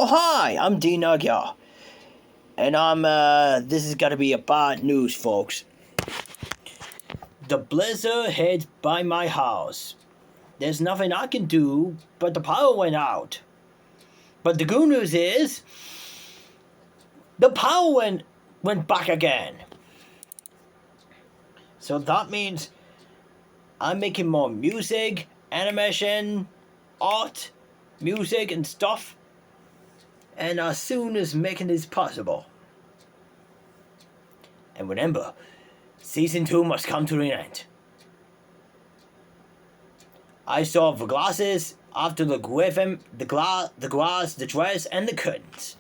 Oh hi, I'm Dean Magyar, and this is gonna be a bad news, folks. The blizzard hit by my house. There's nothing I can do, but the power went out. But the good news is, the power went back again. So that means I'm making more music, animation, art, music and stuff, and as soon as making this possible. And remember, Season 2 must come to an end. I saw the glasses after the griffin, the glass, the dress, and the curtains.